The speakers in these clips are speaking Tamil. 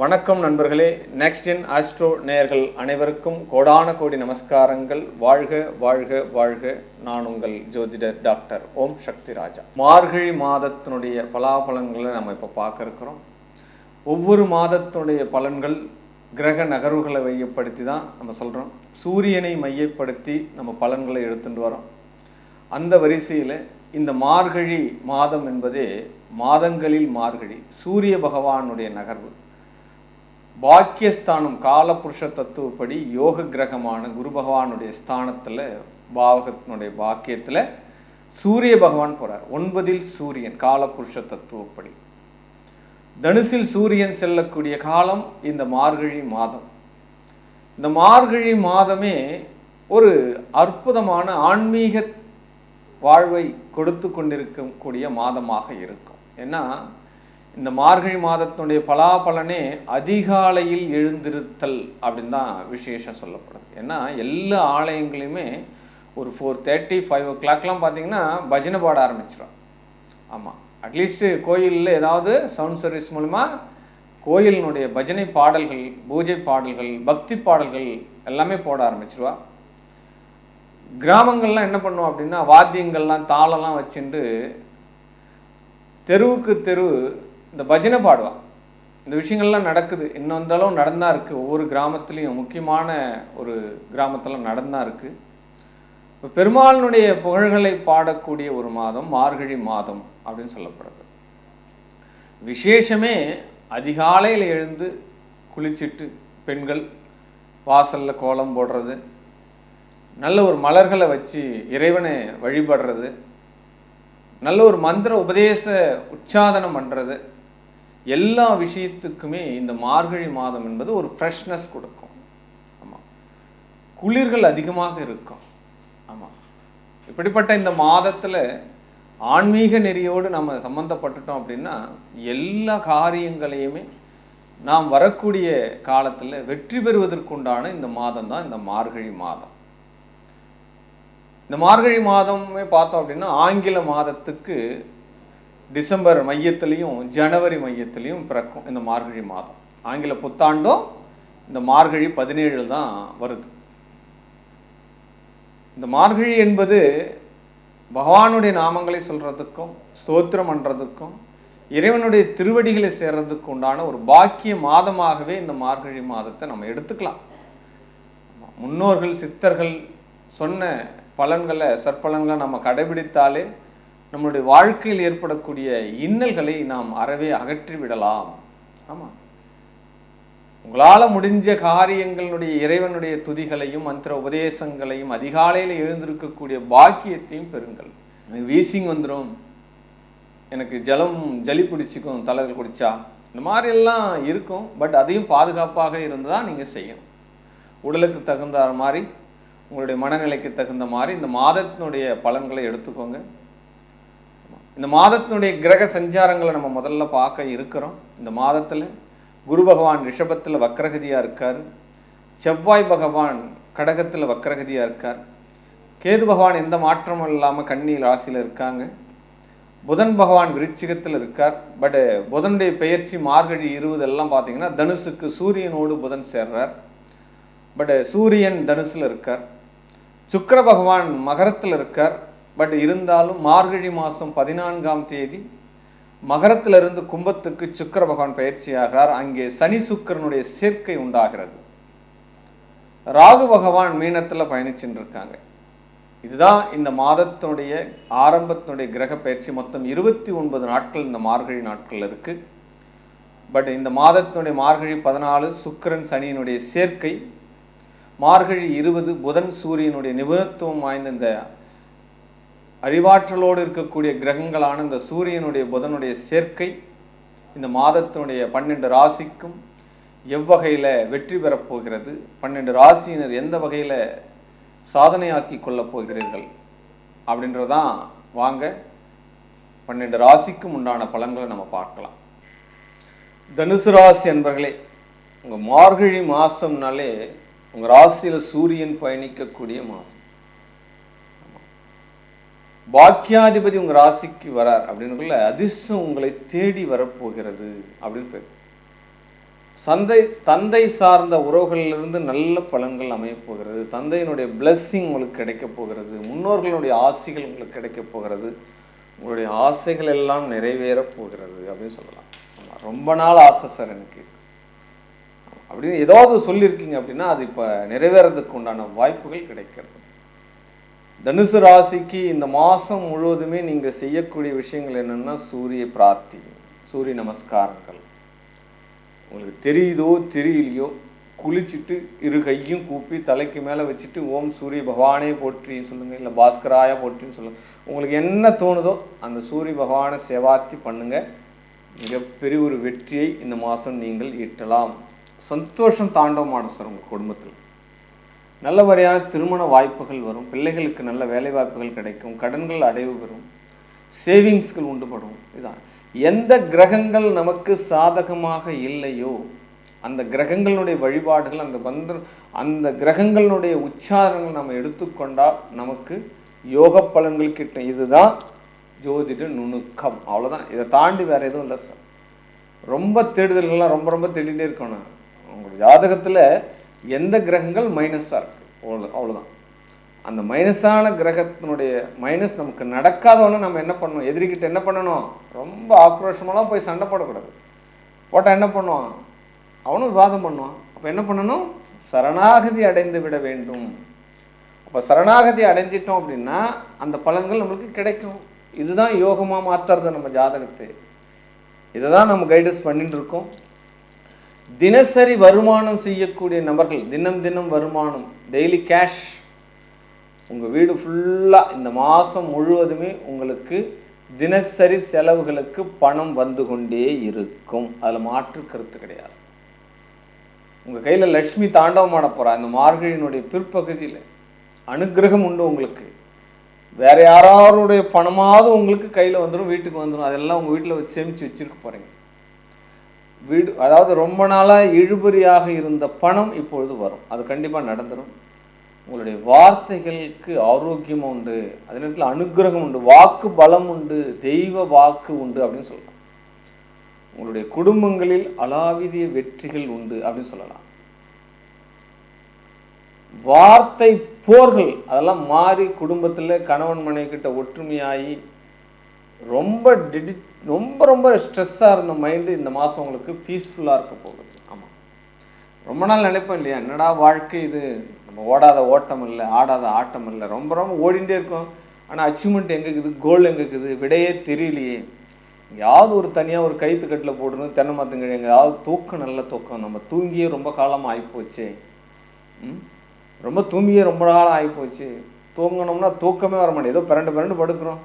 வணக்கம் நண்பர்களே. நெக்ஸ்ட் இன் ஆஸ்ட்ரோ நேயர்கள் அனைவருக்கும் கோடான கோடி நமஸ்காரங்கள். வாழ்க வாழ்க வாழ்க. நான் உங்கள் ஜோதிடர் டாக்டர் ஓம் சக்தி ராஜா. மார்கழி மாதத்தினுடைய பலாபலன்களை நம்ம இப்போ பார்க்க இருக்கிறோம். ஒவ்வொரு மாதத்தினுடைய பலன்கள் கிரக நகர்வுகளை மையப்படுத்தி தான் நம்ம சொல்கிறோம். சூரியனை மையப்படுத்தி நம்ம பலன்களை எடுத்துட்டு வரோம். அந்த வரிசையில் இந்த மார்கழி மாதம் என்பதே மாதங்களில் மார்கழி சூரிய பகவானுடைய நகர்வு. பாக்கியஸ்தானம் காலபுருஷ தத்துவப்படி யோக கிரகமான குரு பகவானுடைய ஸ்தானத்தில் பாவகத்தினுடைய பாக்கியத்தில் சூரிய பகவான் போகிறார். 9 சூரியன் காலபுருஷ தத்துவப்படி. தனுசில் சூரியன் செல்லக்கூடிய காலம் இந்த மார்கழி மாதம். இந்த மார்கழி மாதமே ஒரு அற்புதமான ஆன்மீக வாழ்வை கொடுத்து கொண்டிருக்கக்கூடிய மாதமாக இருக்கும். ஏன்னா இந்த மார்கழி மாதத்தினுடைய பலாபலனே அதிகாலையில் எழுந்திருத்தல் அப்படின்னு தான் விசேஷம் சொல்லப்படுது. ஏன்னா எல்லா ஆலயங்களையுமே ஒரு 4:30 5 o'clockலாம் பார்த்தீங்கன்னா பஜனை பாட ஆரம்பிச்சிடும். ஆமாம், அட்லீஸ்ட்டு கோயிலில் ஏதாவது சவுண்ட் சர்வீஸ் மூலமா கோயிலினுடைய பஜனை பாடல்கள், பூஜை பாடல்கள், பக்தி பாடல்கள் எல்லாமே போட ஆரம்பிச்சிருவா. கிராமங்கள்லாம் என்ன பண்ணுவோம் அப்படின்னா வாத்தியங்கள்லாம் தாளெல்லாம் வச்சுட்டு தெருவுக்கு தெரு இந்த பஜனை பாடுவான். இந்த விஷயங்கள்லாம் நடக்குது. இன்னும் வந்தாலும் நடந்தா இருக்குது. ஒவ்வொரு கிராமத்துலேயும் முக்கியமான ஒரு கிராமத்தில் நடந்தா இருக்குது. இப்போ பெருமாளினுடைய புகழ்களை பாடக்கூடிய ஒரு மாதம் மார்கழி மாதம் அப்படின்னு சொல்லப்படுது. விசேஷமே அதிகாலையில் எழுந்து குளிச்சுட்டு பெண்கள் வாசலில் கோலம் போடுறது, நல்ல ஒரு மலர்களை வச்சு இறைவனை வழிபடுறது, நல்ல ஒரு மந்திர உபதேச உச்சாதனம் பண்ணுறது, எல்லா விஷயத்துக்குமே இந்த மார்கழி மாதம் என்பது ஒரு ஃப்ரெஷ்னஸ் கொடுக்கும். ஆமாம், குளிர்கள் அதிகமாக இருக்கும். ஆமாம், இப்படிப்பட்ட இந்த மாதத்தில் ஆன்மீக நெறியோடு நம்ம சம்மந்தப்பட்டுட்டோம் அப்படின்னா எல்லா காரியங்களையுமே நாம் வரக்கூடிய காலத்தில் வெற்றி பெறுவதற்குண்டான இந்த மாதம் தான் இந்த மார்கழி மாதம். இந்த மார்கழி மாதமே பார்த்தோம் அப்படின்னா ஆங்கில மாதத்துக்கு டிசம்பர் மையத்திலையும் ஜனவரி மையத்திலையும் பிறக்கும் இந்த மார்கழி மாதம். ஆங்கில புத்தாண்டும் இந்த மார்கழி 17 தான் வருது. இந்த மார்கழி என்பது பகவானுடைய நாமங்களை சொல்கிறதுக்கும் ஸ்தோத்திரம் பண்ணுறதுக்கும் இறைவனுடைய திருவடிகளை சேர்றதுக்கு உண்டான ஒரு பாக்கிய மாதமாகவே இந்த மார்கழி மாதத்தை நம்ம எடுத்துக்கலாம். முன்னோர்கள் சித்தர்கள் சொன்ன பலன்களை சற்பலன்களை நம்ம கடைபிடித்தாலே நம்மளுடைய வாழ்க்கையில் ஏற்படக்கூடிய இன்னல்களை நாம் அறவே அகற்றி விடலாம். ஆமாம், உங்களால் முடிஞ்ச காரியங்களுடைய இறைவனுடைய துதிகளையும் மந்திர உபதேசங்களையும் அதிகாலையில் எழுந்திருக்கக்கூடிய பாக்கியத்தையும் பெறுங்கள். எனக்கு வீசிங் வந்துடும், எனக்கு ஜலி பிடிச்சிக்கும் தலைகள் குடிச்சா, இந்த மாதிரியெல்லாம் இருக்கும். பட் அதையும் பாதுகாப்பாக இருந்து தான் நீங்கள் செய்யணும். உடலுக்கு தகுந்த மாதிரி உங்களுடைய மனநிலைக்கு தகுந்த மாதிரி இந்த மாதத்தினுடைய பலன்களை எடுத்துக்கோங்க. இந்த மாதத்தினுடைய கிரக சஞ்சாரங்களை நம்ம முதல்ல பார்க்க இருக்கிறோம். இந்த மாதத்தில் குரு பகவான் ரிஷபத்தில் வக்ரகதியாக இருக்கார். செவ்வாய் பகவான் கடகத்தில் வக்ரகதியாக இருக்கார். கேது பகவான் எந்த மாற்றமும் இல்லாமல் கன்னி ராசியில் இருக்காங்க. புதன் பகவான் விருச்சிகத்தில் இருக்கார். பட் புதனுடைய பெயர்ச்சி மார்கழி 20 எல்லாம் பார்த்தீங்கன்னா தனுசுக்கு சூரியனோடு புதன் சேர்றார். பட் சூரியன் தனுசில் இருக்கார். சுக்கிர பகவான் மகரத்தில் இருக்கார். பட் இருந்தாலும் மார்கழி மாதம் 14ஆம் தேதி மகரத்திலிருந்து கும்பத்துக்கு சுக்கிர பகவான் பயிற்சி ஆகிறார். அங்கே சனி சுக்கிரனுடைய சேர்க்கை உண்டாகிறது. ராகு பகவான் மீனத்தில் பயணிச்சுட்டு இருக்காங்க. இதுதான் இந்த மாதத்தினுடைய ஆரம்பத்தினுடைய கிரக பயிற்சி. மொத்தம் 29 நாட்கள் இந்த மார்கழி நாட்கள் இருக்கு. பட் இந்த மாதத்தினுடைய மார்கழி 14 சுக்கிரன் சனியினுடைய சேர்க்கை, மார்கழி 20 புதன் சூரியனுடைய நிபுணத்துவம் வாய்ந்த இந்த அறிவாற்றலோடு இருக்கக்கூடிய கிரகங்களான இந்த சூரியனுடைய புதனுடைய சேர்க்கை இந்த மாதத்தினுடைய 12 ராசிக்கும் எவ்வகையில் வெற்றி பெறப் போகிறது, 12 ராசியினர் எந்த வகையில் சாதனையாக்கி கொள்ளப் போகிறீர்கள் அப்படின்றதான் வாங்க 12 ராசிக்கும் உண்டான பலன்களை நம்ம பார்க்கலாம். தனுசு ராசி அன்பர்களே, உங்கள் மார்கழி மாதம்னாலே உங்கள் ராசியில் சூரியன் பயணிக்கக்கூடிய மாதம். பாக்கியாதிபதி உங்கள் ராசிக்கு வரார் அப்படின்னுக்குள்ள அதிர்ஷ்டம் உங்களை தேடி வரப்போகிறது அப்படின்னு பேர். தந்தை சார்ந்த உறவுகளிலிருந்து நல்ல பலன்கள் அமையப் போகிறது. தந்தையினுடைய பிளெஸ்ஸிங் உங்களுக்கு கிடைக்கப் போகிறது. முன்னோர்களுடைய ஆசைகள் உங்களுக்கு கிடைக்கப் போகிறது. உங்களுடைய ஆசைகள் எல்லாம் நிறைவேறப் போகிறது அப்படின்னு சொல்லலாம். ரொம்ப நாள் ஆசை சார் எனக்கு அப்படின்னு ஏதாவது சொல்லியிருக்கீங்க அப்படின்னா அது இப்போ நிறைவேறதுக்கு உண்டான வாய்ப்புகள் கிடைக்கிறது. தனுசு ராசிக்கு இந்த மாதம் முழுவதுமே நீங்கள் செய்யக்கூடிய விஷயங்கள் என்னென்னா சூரிய பிரார்த்தி, சூரிய நமஸ்காரங்கள். உங்களுக்கு தெரியுதோ தெரியலையோ குளிச்சுட்டு இரு கையும் கூப்பி தலைக்கு மேலே வச்சுட்டு ஓம் சூரிய பகவானே போற்றின்னு சொல்லுங்கள், இல்லை பாஸ்கராயா போற்றின்னு சொல்லுங்கள். உங்களுக்கு என்ன தோணுதோ அந்த சூரிய பகவானை சேவாத்தி பண்ணுங்கள். மிகப்பெரிய ஒரு வெற்றியை இந்த மாதம் நீங்கள் ஈட்டலாம். சந்தோஷம் தாண்டவமாடும் சார். உங்கள் குடும்பத்தில் நல்ல வரையான திருமண வாய்ப்புகள் வரும். பிள்ளைகளுக்கு நல்ல வேலை வாய்ப்புகள் கிடைக்கும். கடன்கள் அடைவு பெறும். சேவிங்ஸ்கள் உண்டுபடும். இதுதான். எந்த கிரகங்கள் நமக்கு சாதகமாக இல்லையோ அந்த கிரகங்களுடைய வழிபாடுகள், அந்த கிரகங்களுடைய உச்சாரங்கள் நம்ம எடுத்துக்கொண்டால் நமக்கு யோக பலன்கள் கிட்ட. இதுதான் ஜோதிட நுணுக்கம். அவ்வளோதான். இதை தாண்டி வேற எதுவும் இல்லை சார். ரொம்ப தேடுதல்கள்லாம் ரொம்ப ரொம்ப தேடிட்டே இருக்கணும். உங்களுடைய ஜாதகத்தில் எந்த கிரகங்கள் மைனஸாக இருக்குது அவ்வளோதான். அந்த மைனஸான கிரகத்தினுடைய மைனஸ் நமக்கு நடக்காதவொன்னு நம்ம என்ன பண்ணணும்? எதிரிக்கிட்ட என்ன பண்ணணும்? ரொம்ப ஆக்ரோஷமெல்லாம் போய் சண்டை போடக்கூடாது. போட்டால் என்ன பண்ணுவான்? அவனும் விவாதம் பண்ணுவான். அப்போ என்ன பண்ணணும்? சரணாகதி அடைந்து விட வேண்டும். அப்போ சரணாகதி அடைஞ்சிட்டோம் அப்படின்னா அந்த பலன்கள் நம்மளுக்கு கிடைக்கும். இதுதான் யோகமாக மாற்றுறது நம்ம ஜாதகத்தை. இதை தான் நம்ம கைடன்ஸ் பண்ணிட்டு இருக்கோம். தினசரி வருமானம் செய்யக்கூடிய நபர்கள், தினம் தினம் வருமானம், டெய்லி கேஷ், உங்கள் வீடு ஃபுல்லாக இந்த மாதம் முழுவதுமே உங்களுக்கு தினசரி செலவுகளுக்கு பணம் வந்து கொண்டே இருக்கும். அதில் மாற்று கருத்து கிடையாது. உங்கள் கையில் லட்சுமி தாண்டவமான போகிறா. இந்த மார்கழியினுடைய பிற்பகுதியில் அனுகிரகம் உண்டு உங்களுக்கு. வேறு யாராருடைய பணமாவது உங்களுக்கு கையில் வந்துடும், வீட்டுக்கு வந்துடும். அதெல்லாம் உங்கள் வீட்டில் வச்சு சேமித்து வச்சுருக்க போகிறீங்க. வீடு அதாவது ரொம்ப நாளாக இழுபறியாக இருந்த பணம் இப்பொழுது வரும். அது கண்டிப்பாக நடந்துடும். உங்களுடைய வார்த்தைகளுக்கு ஆரோக்கியம் உண்டு. அதே நேரத்தில் அனுகிரகம் உண்டு. வாக்கு பலம் உண்டு. தெய்வ வாக்கு உண்டு அப்படின்னு சொல்லலாம். உங்களுடைய குடும்பங்களில் அலாவிதிய வெற்றிகள் உண்டு அப்படின்னு சொல்லலாம். வார்த்தை போர்கள் அதெல்லாம் மாறி குடும்பத்தில் கணவன் மனைவி கிட்ட ஒற்றுமையாகி ரொம்ப ரொம்ப ரொம்ப ஸ்ட்ரெஸ்ஸாக இருந்த மைண்டு இந்த மாதம் உங்களுக்கு பீஸ்ஃபுல்லாக இருக்க போகுது. ஆமாம், ரொம்ப நாள் நினைப்போம் இல்லையா, என்னடா வாழ்க்கை இது, நம்ம ஓடாத ஓட்டம் இல்லை, ஆடாத ஆட்டம் இல்லை, ரொம்ப ரொம்ப ஓடிண்டே இருக்கும். ஆனால் அச்சீவ்மெண்ட் எங்கே இருக்குது, கோல் எங்கே இருக்குது, விடையே தெரியலையே. எங்கேயாவது ஒரு தனியாக ஒரு கைத்து கட்டில் போடணும், தென்னை மரத்துங்க எங்கேயாவது தூக்கம், நல்ல தூக்கம். நம்ம தூங்கியே ரொம்ப காலமாக ஆகிப்போச்சு. ரொம்ப தூங்கியே ரொம்ப காலம் ஆகிப்போச்சு. தூங்கணும்னா தூக்கமே வர மாட்டேன், ஏதோ பிறண்டு படுக்கிறோம்.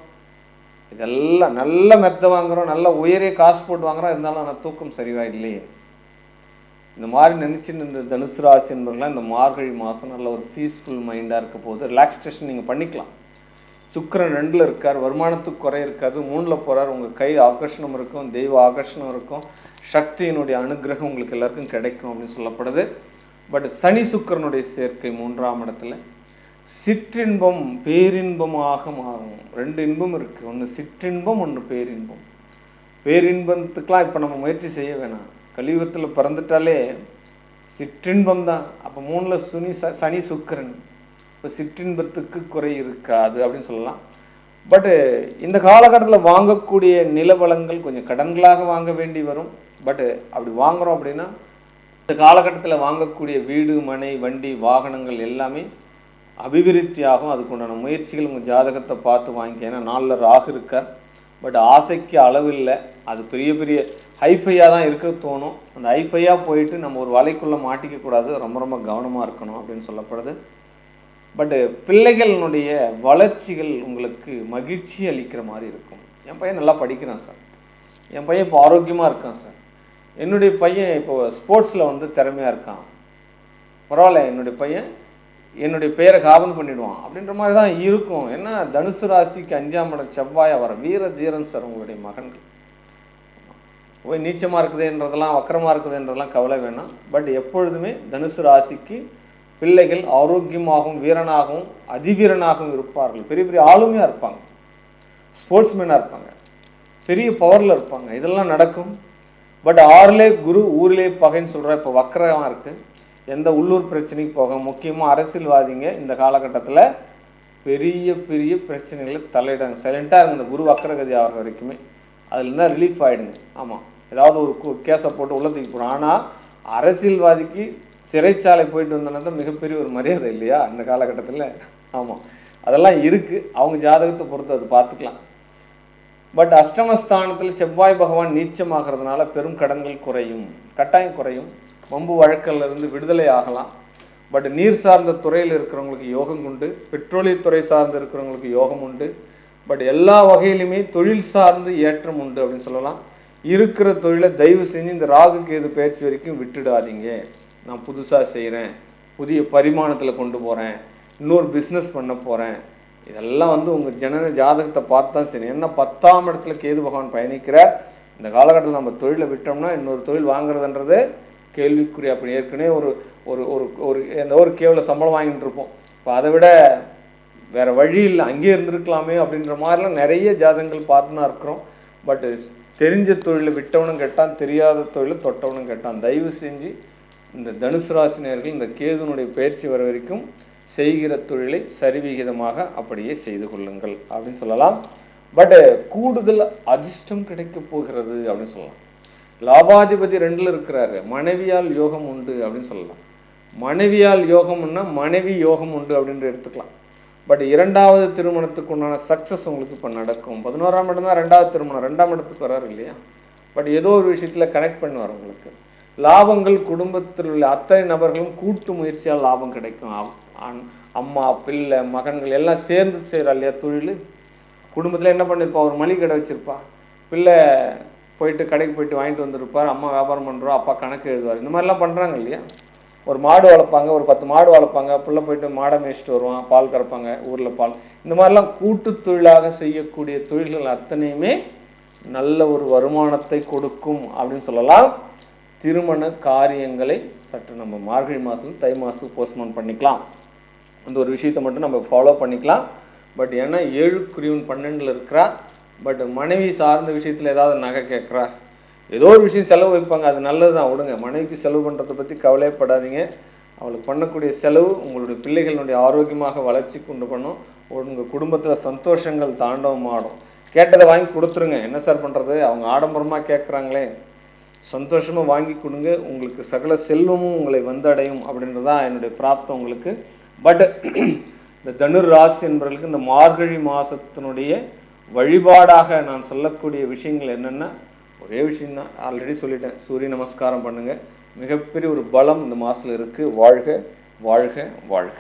இதெல்லாம் நல்ல மெத்த வாங்குகிறோம், நல்ல உயரிய காசு போட்டு வாங்குகிறோம், இருந்தாலும் ஆனால் தூக்கம் சரிவா இல்லையே. இந்த மாதிரி நினச்சின்னு இந்த தனுசு ராசி என்பவர்களாம் இந்த மார்கழி மாதம் நல்ல ஒரு பீஸ்ஃபுல் மைண்டாக இருக்க போது ரிலாக்ஸேஷன் நீங்கள் பண்ணிக்கலாம். சுக்கிரன் 2ல் இருக்கார், வருமானத்துக்கு குறை இருக்காது. 3ல் போகிறார், உங்கள் கை ஆகர்ஷணம் இருக்கும், தெய்வ ஆகர்ஷணம் இருக்கும், சக்தியினுடைய அனுகிரகம் உங்களுக்கு எல்லாருக்கும் கிடைக்கும் அப்படின்னு சொல்லப்படுது. பட் சனி சுக்கிரனுடைய சேர்க்கை 3ஆம் இடத்துல சிற்றின்பம் பேரின்பமாக மாறும். 2 இன்பம் இருக்குது, ஒன்று சிற்றின்பம், ஒன்று பேரின்பம். பேரின்பத்துக்கெலாம் இப்போ நம்ம முயற்சி செய்ய வேணாம். கலியுகத்தில் பிறந்துட்டாலே சிற்றின்பம் தான். அப்போ 3ல் சனி சுக்கிரன், இப்போ சிற்றின்பத்துக்கு குறை இருக்காது அப்படின்னு சொல்லலாம். பட்டு இந்த காலகட்டத்தில் வாங்கக்கூடிய நிலவளங்கள் கொஞ்சம் கடன்களாக வாங்க வேண்டி வரும். பட்டு அப்படி வாங்குகிறோம் அப்படின்னா இந்த காலகட்டத்தில் வாங்கக்கூடிய வீடு, மனை, வண்டி, வாகனங்கள் எல்லாமே அபிவிருத்தி ஆகும். அதுக்குண்டான முயற்சிகள் உங்கள் ஜாதகத்தை பார்த்து வாங்கிக்க. ஏன்னா 4ல் ராகு இருக்கார். பட் ஆசைக்கு அளவு இல்லை. அது பெரிய பெரிய ஹைஃபையாக தான் இருக்க தோணும். அந்த ஹைஃபையாக போயிட்டு நம்ம ஒரு வலைக்குள்ளே மாட்டிக்கக்கூடாது, ரொம்ப ரொம்ப கவனமாக இருக்கணும் அப்படின்னு சொல்லப்படுது. பட்டு பிள்ளைகளினுடைய வளர்ச்சிகள் உங்களுக்கு மகிழ்ச்சி அளிக்கிற மாதிரி இருக்கும். என் பையன் நல்லா படிக்கிறான் சார், என் பையன் இப்போ ஆரோக்கியமாக இருக்கான் சார், என்னுடைய பையன் இப்போ ஸ்போர்ட்ஸில் வந்து திறமையாக இருக்கான், பரவாயில்ல, என்னுடைய பையன் என்னுடைய பெயரை காபந்து பண்ணிவிடுவான் அப்படின்ற மாதிரி தான் இருக்கும். ஏன்னா தனுசு ராசிக்கு 5ஆம் இடம் செவ்வாய் வர வீர தீரன் சார். உங்களுடைய மகன்கள் போய் நீச்சமாக இருக்குதுன்றதெல்லாம் வக்கரமாக இருக்குதுன்றதெல்லாம் கவலை வேணாம். பட் எப்பொழுதுமே தனுசு ராசிக்கு பிள்ளைகள் ஆரோக்கியமாகவும் வீரனாகவும் அதிவீரனாகவும் இருப்பார்கள். பெரிய பெரிய ஆளுமையாக இருப்பாங்க, ஸ்போர்ட்ஸ்மேனாக இருப்பாங்க, பெரிய பவரில் இருப்பாங்க. இதெல்லாம் நடக்கும். பட் 6லே குரு ஊரிலே பகைன்னு சொல்கிற இப்போ வக்கரமாக இருக்குது. எந்த உள்ளூர் பிரச்சனைக்கு போக, முக்கியமாக அரசியல்வாதிங்க இந்த காலகட்டத்தில் பெரிய பெரிய பிரச்சனைகளை தலையிடாங்க. சைலண்ட்டாக இருங்க, இந்த குரு வக்கரகதி ஆகிற வரைக்குமே அதுலேருந்து ரிலீஃப் ஆகிடுங்க. ஆமாம், ஏதாவது ஒரு கேஸை போட்டு உள்ள தூக்கி போடும். ஆனால் அரசியல்வாதிக்கு சிறைச்சாலை போயிட்டு வந்தோன்னா தான் மிகப்பெரிய ஒரு மரியாதை இல்லையா இந்த காலகட்டத்தில்? ஆமாம், அதெல்லாம் இருக்குது. அவங்க ஜாதகத்தை பொறுத்து அது பார்த்துக்கலாம். பட் அஷ்டமஸ்தானத்தில் செவ்வாய் பகவான் நீச்சமாகிறதுனால பெரும் கடன்கள் குறையும், கட்டாயம் குறையும். வம்பு வழக்கிலிருந்து விடுதலை ஆகலாம். பட் நீர் சார்ந்த துறையில் இருக்கிறவங்களுக்கு யோகம் உண்டு, பெட்ரோலியத்துறை சார்ந்து இருக்கிறவங்களுக்கு யோகம் உண்டு. பட் எல்லா வகையிலுமே தொழில் சார்ந்து ஏற்றம் உண்டு அப்படின்னு சொல்லலாம். இருக்கிற தொழிலை தயவு செஞ்சு இந்த ராகு கேது பயிற்சி வரைக்கும் விட்டுடாதீங்க. நான் புதுசாக செய்கிறேன், புதிய பரிமாணத்தில் கொண்டு போகிறேன், இன்னொரு பிஸ்னஸ் பண்ண போகிறேன், இதெல்லாம் உங்கள் ஜனன ஜாதகத்தை பார்த்து தான் சரி. ஏன்னா 10ஆம் இடத்துல கேது பகவான் பயணிக்கிறார். இந்த காலகட்டத்தில் நம்ம தொழிலை விட்டோம்னா இன்னொரு தொழில் வாங்குறதுன்றது கேள்விக்குறி. அப்படி ஏற்கனவே ஒரு ஒரு ஒரு ஒரு எந்த ஒரு கேவல சம்பளம் வாங்கிட்டு இருப்போம். இப்போ அதை விட வேறு வழி இல்லை, அங்கேயே இருந்திருக்கலாமே அப்படின்ற மாதிரிலாம் நிறைய ஜாதகங்கள் பார்த்து தான் இருக்கிறோம். பட் தெரிஞ்ச தொழிலை விட்டவனும் கெட்டான், தெரியாத தொழிலை தொட்டவனும் கெட்டான். தயவு செஞ்சு இந்த தனுசு ராசினியர்கள் இந்த கேதுனுடைய பயிற்சி வர வரைக்கும் செய்கிற தொழிலை சரிவிகிதமாக அப்படியே செய்து கொள்ளுங்கள் அப்படின்னு சொல்லலாம். பட் கூடுதல் அதிர்ஷ்டம் கிடைக்க போகிறது அப்படின்னு சொல்லலாம். லாபாதிபதி 2ல் இருக்கிறாரு, மனைவியால் யோகம் உண்டு அப்படின்னு சொல்லலாம். மனைவியால் யோகம்னா மனைவி யோகம் உண்டு அப்படின்ற எடுத்துக்கலாம். பட் 2வது திருமணத்துக்கு உண்டான சக்ஸஸ் உங்களுக்கு இப்போ நடக்கும். 11ஆம் இடம் தான் 2வது திருமணம், 2ஆம் இடத்துக்கு வராரு இல்லையா? பட் ஏதோ ஒரு விஷயத்தில் கனெக்ட் பண்ணுவார் உங்களுக்கு. லாபங்கள் குடும்பத்தில் உள்ள அத்தனை நபர்களும் கூட்டு முயற்சியால் லாபம் கிடைக்கும். அம்மா, பிள்ளை, மகன்கள் எல்லாம் சேர்ந்து செய்கிறா இல்லையா தொழில்? குடும்பத்தில் என்ன பண்ணியிருப்பா, ஒரு மளிகை கடை வச்சுருப்பா, பிள்ளை போயிட்டு கடைக்கு போயிட்டு வாங்கிட்டு வந்துருப்பார், அம்மா வியாபாரம் பண்ணுறோம், அப்பா கணக்கு எழுதுவார். இந்த மாதிரிலாம் பண்ணுறாங்க இல்லையா? ஒரு மாடு வளர்ப்பாங்க, ஒரு 10 மாடு வளர்ப்பாங்க, பிள்ளை போயிட்டு மாடை மேய்ச்சிட்டு வருவான், பால் கறப்பாங்க, ஊரில் பால். இந்த மாதிரிலாம் கூட்டு தொழிலாக செய்யக்கூடிய தொழில்கள் அத்தனையுமே நல்ல ஒரு வருமானத்தை கொடுக்கும் அப்படின்னு சொல்லலாம். திருமண காரியங்களை சற்று நம்ம மார்கழி மாதம் தை மாதத்துக்கு போஸ்ட்போன் பண்ணிக்கலாம். அந்த ஒரு விஷயத்தை மட்டும் நம்ம ஃபாலோ பண்ணிக்கலாம். பட் ஏன்னா 7 12ல் இருக்கிறா. பட் மனைவி சார்ந்த விஷயத்தில் ஏதாவது நகை கேட்குறா, ஏதோ ஒரு விஷயம் செலவு வைப்பாங்க, அது நல்லது தான், விடுங்க. மனைவிக்கு செலவு பண்ணுறதை பற்றி கவலைப்படாதீங்க. அவளுக்கு பண்ணக்கூடிய செலவு உங்களுடைய பிள்ளைகளுடைய ஆரோக்கியமாக வளர்ச்சி கொண்டு பண்ணும். உங்கள் குடும்பத்தில் சந்தோஷங்கள் தாண்டவம் ஆடும். கேட்டதை வாங்கி கொடுத்துருங்க. என்ன சார் பண்ணுறது, அவங்க ஆடம்பரமாக கேட்குறாங்களே, சந்தோஷமாக வாங்கி கொடுங்க. உங்களுக்கு சகல செல்வமும் உங்களை வந்தடையும் அப்படின்றது தான் என்னுடைய பிரார்த்தம் உங்களுக்கு. பட் இந்த தனுர் ராசி என்பவர்களுக்கு இந்த மார்கழி மாதத்தினுடைய வழிபாடாக நான் சொல்லக்கூடிய விஷயங்கள் என்னென்னா, ஒரே விஷயந்தான், ஆல்ரெடி சொல்லிட்டேன். சூரிய நமஸ்காரம் பண்ணுங்கள். மிகப்பெரிய ஒரு பலம் இந்த மாதத்தில் இருக்குது. வாழ்க வாழ்க வாழ்க.